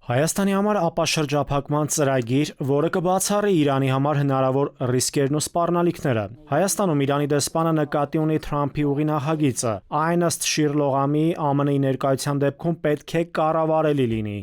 Հայաստանի համար ապաշրջափակման ծրագիր, որը կբացառի Իրանի համար հնարավոր ռիսկերն ու սպառնալիքները։ Հայաստանում Իրանի դեսպանը նկատի ունի Թրամփի ուղի նախագիծը։ Այն ըստ Շիրլողամի ԱՄՆ-ի ներկայության դեպքում պետք է կառավարելի լինի։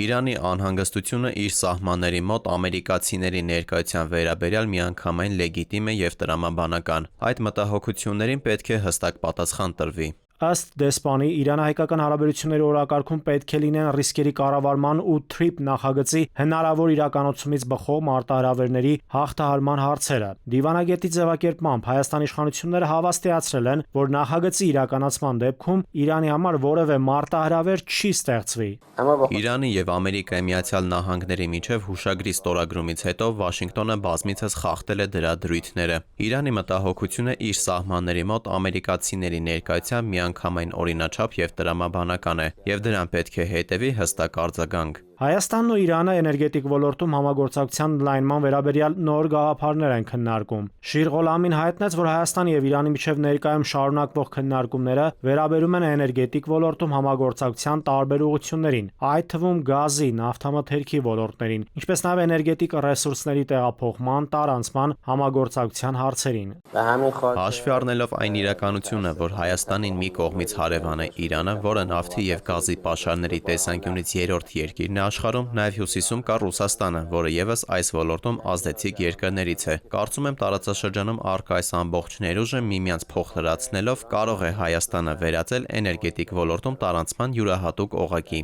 Իրանի անհանգստությունը իր սահմանների մոտ ամերիկացիների ներկայության վերաբերյալ միանգամայն լեգիտիմ է և տրամաբանական։ Այդ մտահոգություններին պետք է հստակ պատասխան տրվի։ Ըստ դեսպանի, Իրано-հայկական հարաբերությունների օրակարգում պետք է լինեն ռիսկերի կառավարման ու TRIP նախագծի հնարավոր իրականացումից բխող մարտահրավերների հաղթահարման հարցերը։ Դիվանագետի ձևակերպմամբ Հայաստանի իշխանությունները հավաստիացրել են, որ նախագծի իրականացման դեպքում Իրանի համար որևէ մարտահրավեր չի ստեղծվի։ Իրանի և Ամերիկայի Միացյալ Նահանգների միջև հուշագրի ստորագրումից հետո Վաշինգտոնը բազմիցս խախտել է դրա դրույթները։ Իրանի մտահոգությունը իր սահմանների մոտ ամերիկացիների ներկայությամբ միանգամայն օրինաչափ և տրամաբանական է, և դրան պետք է հետևի հստակ արձագանք։ Հայաստանն ու Իրանը էներգետիկ ոլորտում համագործակցության ընդլայնման վերաբերյալ նոր գաղափարներ են քննարկում։ Շիրղոլամին հայտնեց, որ Հայաստանի և Իրանի միջև ներկայում շարունակվող քննարկումները վերաբերում են էներգետիկ ոլորտում համագործակցության տարբեր ուղղություններին, այդ թվում գազի, նավթամթերքի ոլորտներին, ինչպես նաև էներգետիկ ռեսուրսների տեղափոխման, տարանցման, համագործակցության հարցերին։ Հաշվի առնելով այն իրականությունը, որ Հայաստանին մի կողմից հարևան է Իրանը, որը նավթի և գազի պաշարների տեսանկյունից երրորդ երկիրն է աշխարհում, նաև հյուսիսում կա Ռուսաստանը, որը ևս այս ոլորտում ազդեցիկ երկրներից է։ Կարծում եմ տարածաշրջանում առկա այս ամբողջ ներուժը միմյանց փոխլրացնելով կարող է Հայաստանը վերածել էներգետիկ ոլորտում տարանցման յուրահատուկ օղակի։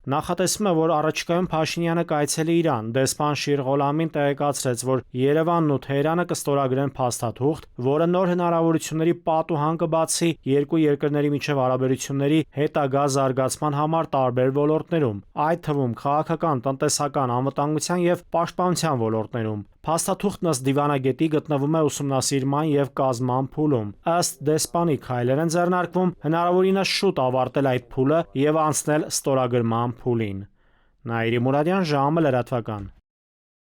Նախատեսվում է, որ առաջիկայում Փաշինյանը կայցելի Իրան։ Դեսպան Շիրղոլամին տեղեկացրեց, որ Երևանն ու Թեհրանը կստորագրեն փաստաթուղթ, որը նոր հնարավորությունների պատուհան կբացի երկու երկրների միջև հարաբերությունների հետագա զարգացման համար տարբեր ոլորտներում, այդ թվում քաղաքական, տնտեսական, անվտանգության և պաշտպանության ոլորտներում։ Փաստաթուղթն ըստ դիվանագետի գտնվում է ուսումնասիրման և կազման փուլում։ Ըստ դեսպանի քայլեր են ձեռնարկվում հնարավորինս շուտ ավարտել այդ փուլը և անցնել ստորագրման փուլին։ Նաիրի Մուրադյան, ժամը լրատվական։